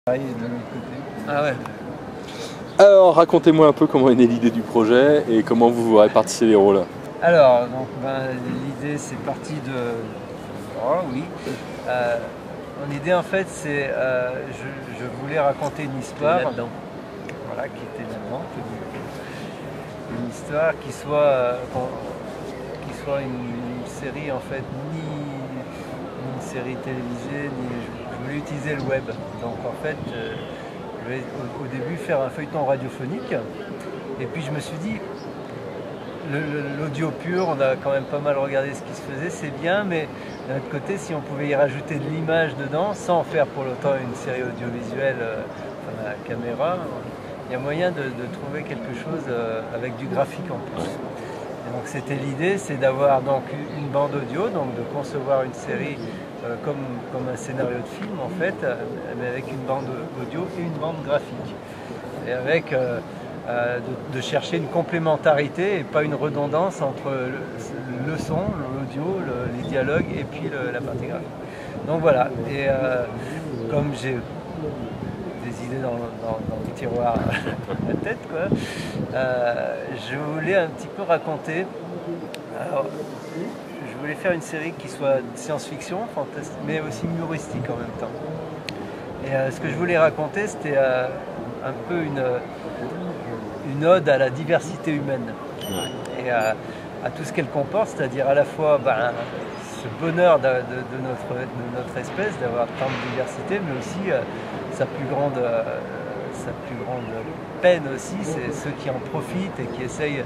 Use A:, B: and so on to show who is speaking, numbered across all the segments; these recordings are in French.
A: De l'autre côté.
B: Ah ouais.
C: Alors, racontez-moi un peu comment est née l'idée du projet et comment vous vous répartissez les rôles.
A: Alors, donc, l'idée, c'est parti de... Oh oui. Mon idée, en fait, c'est... je voulais raconter une histoire. Voilà, qui était là-dedans. Une histoire qui soit une série, en fait, ni une série télévisée, ni... Je voulais utiliser le web. Donc, en fait, je vais au début faire un feuilleton radiophonique. Et puis, je me suis dit... L'audio pur, on a quand même pas mal regardé ce qui se faisait, c'est bien, mais d'un autre côté, si on pouvait y rajouter de l'image dedans, sans faire pour l'autant une série audiovisuelle à la caméra, il y a moyen de trouver quelque chose avec du graphique en plus. Et donc c'était l'idée, c'est d'avoir donc une bande audio, donc de concevoir une série comme un scénario de film en fait, mais avec une bande audio et une bande graphique. Et avec de chercher une complémentarité et pas une redondance entre le son, l'audio, les dialogues et puis la partie graphique. Donc voilà, et comme j'ai des idées dans le tiroir à la tête, quoi, je voulais un petit peu raconter. Alors, je voulais faire une série qui soit science-fiction, fantastique, mais aussi humoristique en même temps. Et ce que je voulais raconter, c'était un peu une ode à la diversité humaine et à tout ce qu'elle comporte, c'est-à-dire à la fois ce bonheur de notre espèce, d'avoir tant de diversité, mais aussi sa plus grande peine aussi, c'est ceux qui en profitent et qui essayent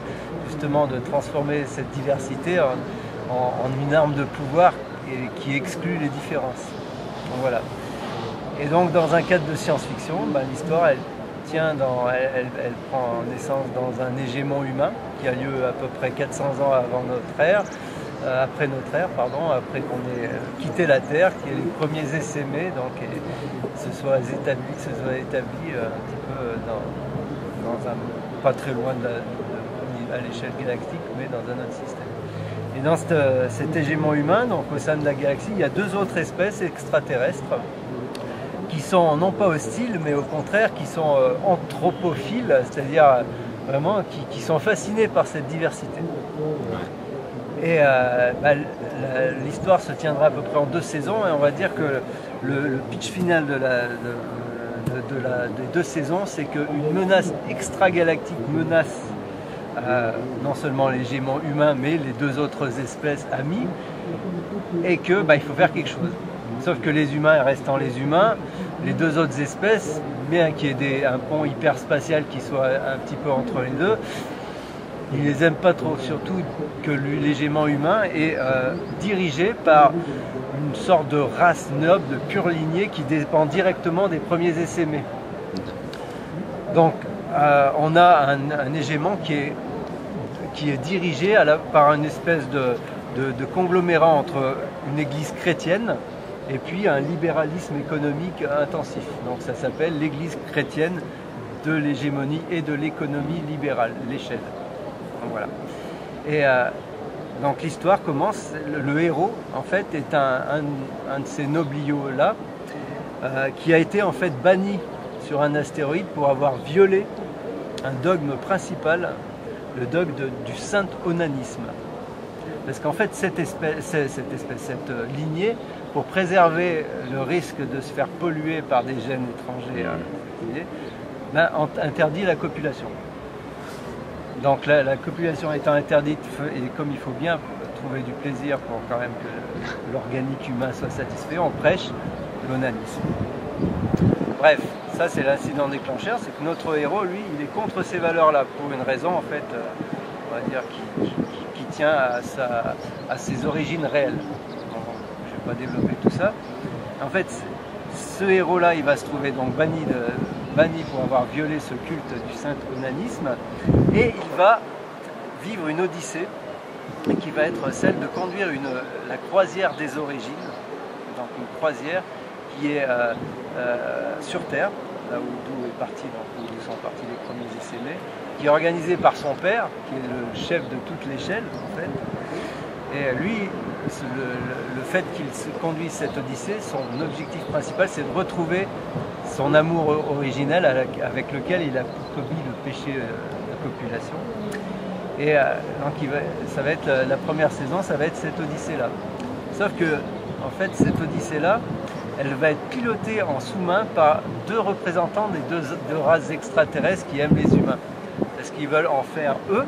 A: justement de transformer cette diversité en une arme de pouvoir et qui exclut les différences. Donc, voilà. Et donc dans un cadre de science-fiction, l'histoire elle prend naissance dans un hégémon humain qui a lieu à peu près 400 ans avant notre ère, après qu'on ait quitté la Terre, qu'il y ait les premiers essaimés, donc que ce soit établi un petit peu pas très loin à l'échelle galactique, mais dans un autre système. Et dans cet hégémon humain, donc au sein de la galaxie, il y a deux autres espèces extraterrestres qui sont non pas hostiles, mais au contraire qui sont anthropophiles, c'est-à-dire vraiment qui sont fascinés par cette diversité. Et l'histoire se tiendra à peu près en 2 saisons, et on va dire que le pitch final des 2 saisons, c'est qu'une menace extragalactique menace non seulement les hégémons humains, mais les 2 autres espèces amies, et que il faut faire quelque chose. Sauf que les humains restant les humains, les 2 autres espèces, bien qu'il y ait un pont hyperspatial qui soit un petit peu entre les deux, ils les aiment pas trop, surtout que l'hégémon humain est dirigé par une sorte de race noble, de pure lignée qui dépend directement des premiers essaimés. Donc on a un hégémon qui est dirigé par une espèce de conglomérat entre une église chrétienne et puis un libéralisme économique intensif. Donc ça s'appelle l'église chrétienne de l'hégémonie et de l'économie libérale, l'échelle. Donc voilà. Et donc l'histoire commence, le héros en fait est un de ces nobliaux-là qui a été en fait banni sur un astéroïde pour avoir violé un dogme principal, le dogme du saint onanisme. Parce qu'en fait cette lignée, pour préserver le risque de se faire polluer par des gènes étrangers, interdit la copulation. Donc la copulation étant interdite, et comme il faut bien trouver du plaisir pour quand même que l'organique humain soit satisfait, on prêche l'onanisme. Bref, ça c'est l'incident déclencheur, c'est que notre héros, lui, il est contre ces valeurs-là, pour une raison en fait, on va dire, qui tient à ses origines réelles. Je ne vais pas développer tout ça. En fait, ce héros-là, il va se trouver donc banni pour avoir violé ce culte du saint onanisme, et il va vivre une odyssée qui va être celle de conduire la croisière des origines, donc une croisière qui est sur Terre, là d'où sont partis les premiers essaimés, qui est organisée par son père, qui est le chef de toute l'échelle en fait. Et lui, le fait qu'il conduise cette odyssée, son objectif principal, c'est de retrouver son amour originel avec lequel il a commis le péché de copulation. Et donc ça va être la première saison, ça va être cette Odyssée-là. Sauf que, en fait, cette Odyssée-là, elle va être pilotée en sous-main par deux représentants des deux races extraterrestres qui aiment les humains. Parce qu'ils veulent en faire eux.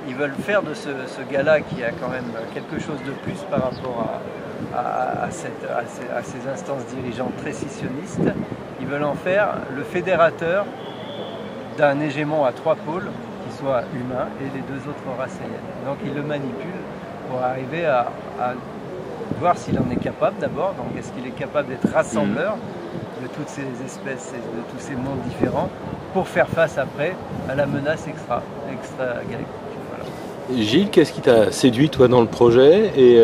A: Ils veulent faire de ce gars-là qui a quand même quelque chose de plus par rapport à ces instances dirigeantes très scissionnistes. Ils veulent en faire le fédérateur d'un hégémon à trois pôles qui soit humain et les deux autres races aériennes. Donc ils le manipulent pour arriver à voir s'il en est capable d'abord. Donc est-ce qu'il est capable d'être rassembleur de toutes ces espèces et de tous ces mondes différents pour faire face après à la menace extra-galactique.
C: Gilles, qu'est-ce qui t'a séduit toi dans le projet et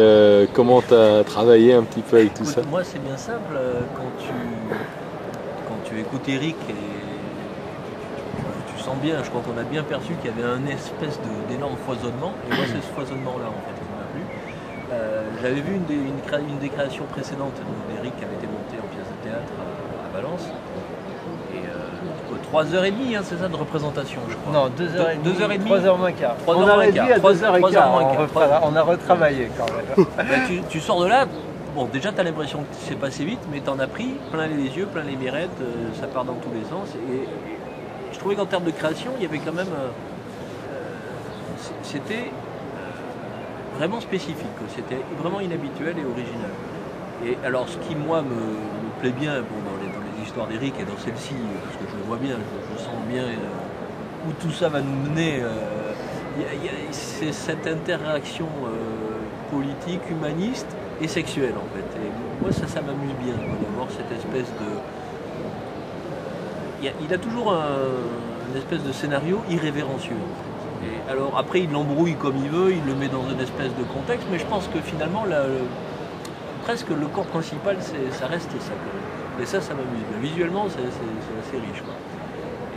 C: comment tu as travaillé un petit peu avec tout ça?
B: Moi c'est bien simple, quand tu écoutes Eric et tu sens bien, je crois qu'on a bien perçu qu'il y avait un espèce d'énorme foisonnement, et moi c'est ce foisonnement là en fait qui m'a plu. J'avais vu une des créations précédentes d'Eric qui avait été montée en pièce de théâtre à Valence. 3h30, hein, c'est ça, de représentation, je crois.
A: Non, 2h30.
B: 2h30.
A: 3h moins quart.
B: 3h
A: On a réduit à
B: 2h15.
A: On a retravaillé quand même.
B: Tu sors de là, bon, déjà tu as l'impression que c'est passé vite, mais tu en as pris plein les yeux, plein les mirettes, ça part dans tous les sens. Et je trouvais qu'en termes de création, il y avait quand même. C'était vraiment spécifique, c'était vraiment inhabituel et original. Et alors, ce qui, moi, me plaît bien dans les histoires d'Eric et dans celle-ci, parce que je le vois bien, je sens bien où tout ça va nous mener, c'est cette interaction politique, humaniste et sexuelle, en fait. Et moi, ça m'amuse bien, d'avoir cette espèce de... Il a toujours une espèce de scénario irrévérencieux, en fait. Et alors, après, il l'embrouille comme il veut, il le met dans une espèce de contexte, mais je pense que finalement, presque le corps principal, ça reste ça quand même. Et ça m'amuse bien. Visuellement, c'est assez riche, quoi.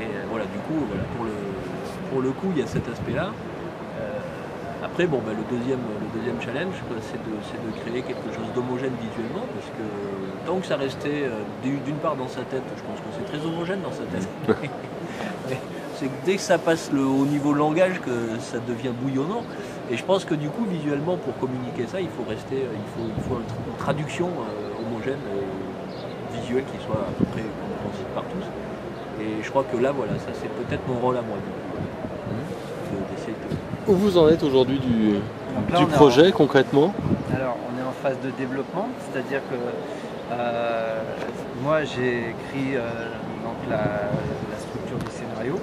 B: Et voilà, du coup, voilà, pour le coup, il y a cet aspect-là. Après, bon, le deuxième challenge, c'est de créer quelque chose d'homogène visuellement, parce que tant que ça restait d'une part dans sa tête, je pense que c'est très homogène dans sa tête. C'est que dès que ça passe au niveau langage que ça devient bouillonnant. Et je pense que du coup, visuellement, pour communiquer ça, il faut une traduction homogène, visuelle qui soit à peu près compréhensible par tous. Et je crois que là, voilà, ça c'est peut-être mon rôle à moi. D'essayer de...
C: Où vous en êtes aujourd'hui du projet concrètement?
A: Alors, on est en phase de développement, c'est-à-dire que moi j'ai écrit donc la structure du scénario.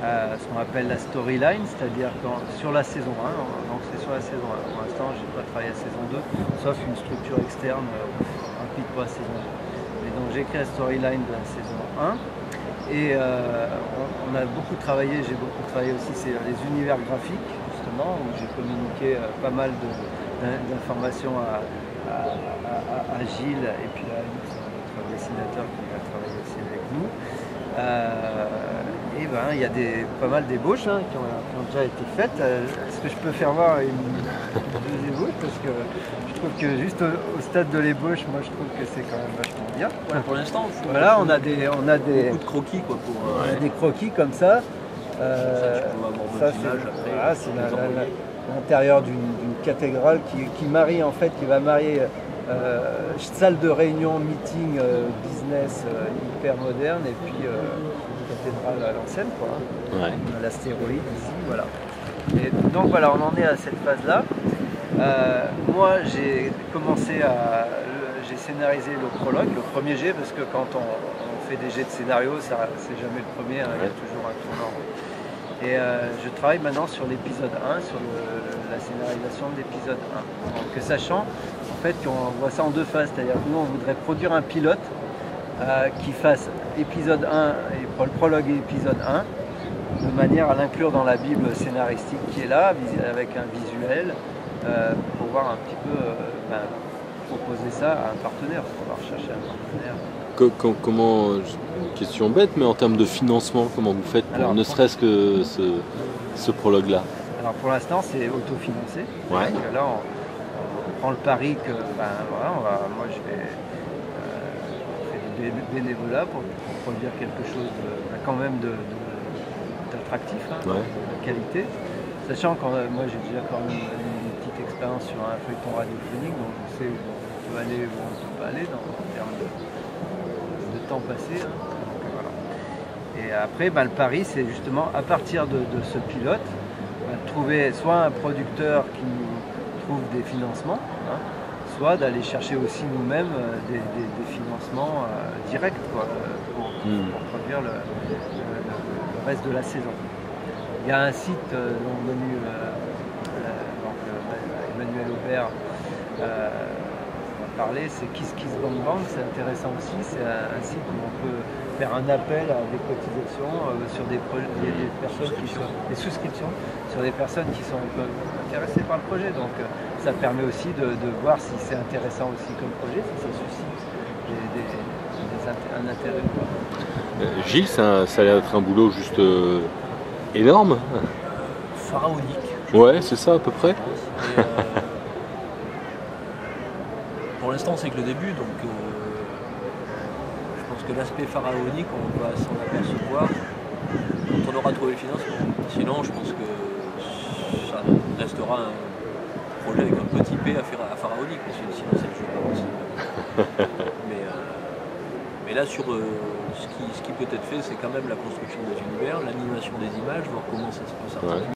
A: Ce qu'on appelle la storyline, c'est-à-dire sur la saison 1, donc c'est sur la saison 1. Pour l'instant, je n'ai pas travaillé à saison 2, sauf une structure externe rapide pour la saison 2. Et donc j'ai écrit la storyline de la saison 1, et on a beaucoup travaillé, j'ai beaucoup travaillé aussi, c'est les univers graphiques, justement, où j'ai communiqué pas mal d'informations à Gilles, et puis à Alix, notre dessinateur qui a travaillé aussi avec nous. Et il y a pas mal d'ébauches qui ont déjà été faites. Est-ce que je peux faire voir deux ébauches? Parce que je trouve que juste au stade de l'ébauche, moi je trouve que c'est quand même vachement bien.
B: Ouais, pour l'instant,
A: voilà, on a
B: beaucoup de croquis quoi,
A: on a des croquis comme ça.
B: Ça
A: c'est l'intérieur d'une cathédrale qui marie en fait, qui va marier salle de réunion, meeting, business hyper moderne, et puis cathédrale à l'ancienne, quoi.
C: Ouais.
A: On a l'astéroïde ici, voilà. Et donc voilà, on en est à cette phase-là. Moi, j'ai j'ai scénarisé le prologue, le premier jet, parce que quand on fait des jets de scénario, c'est jamais le premier, il y a toujours un tournant. Et je travaille maintenant sur l'épisode 1, sur la scénarisation de l'épisode 1. Donc, sachant en fait qu'on voit ça en deux phases, c'est-à-dire que nous on voudrait produire un pilote qui fasse épisode 1 et le prologue et épisode 1, de manière à l'inclure dans la Bible scénaristique qui est là, avec un visuel, pour pouvoir un petit peu proposer ça à un partenaire, pour pouvoir chercher un partenaire.
C: Comment, question bête, mais en termes de financement, comment vous faites pour ne serait-ce que ce prologue-là?
A: Alors pour l'instant c'est autofinancé.
C: Ouais.
A: Donc là on prend le pari que moi je vais fait bénévolat pour produire quelque chose quand même d'attractif, hein,
C: Ouais.
A: de qualité. Sachant que moi j'ai déjà quand même une petite expérience sur un feuilleton radiophonique, donc je sais où on peut aller, où on ne peut pas aller en termes de temps passé. Hein. Donc, voilà. Et après, le pari, c'est justement à partir de ce pilote, trouver soit un producteur qui nous trouve des financements, hein, soit d'aller chercher aussi nous-mêmes des financements directs quoi, pour produire le reste de la saison. Il y a un site dont Emmanuel Aubert va parler, c'est KissKissBankBank, c'est intéressant aussi, c'est un site où on peut faire un appel à des cotisations sur des personnes qui sont des souscriptions sur des personnes qui sont un peu intéressées par le projet. Donc ça permet aussi de voir si c'est intéressant aussi comme projet, si ça suscite un intérêt.
C: Gilles, ça a l'air d'être un boulot juste énorme.
B: Pharaonique.
C: Ouais, c'est ça à peu près.
B: Et, pour l'instant, c'est que le début, donc je pense que l'aspect pharaonique, on va s'en apercevoir quand on aura trouvé le financement. Sinon, je pense que ça restera un projet avec un petit P à pharaonique, parce que sinon c'est le jeu pas possible. Mais là, sur ce qui peut être fait, c'est quand même la construction des univers, l'animation des images, voir comment ça se peut s'articuler.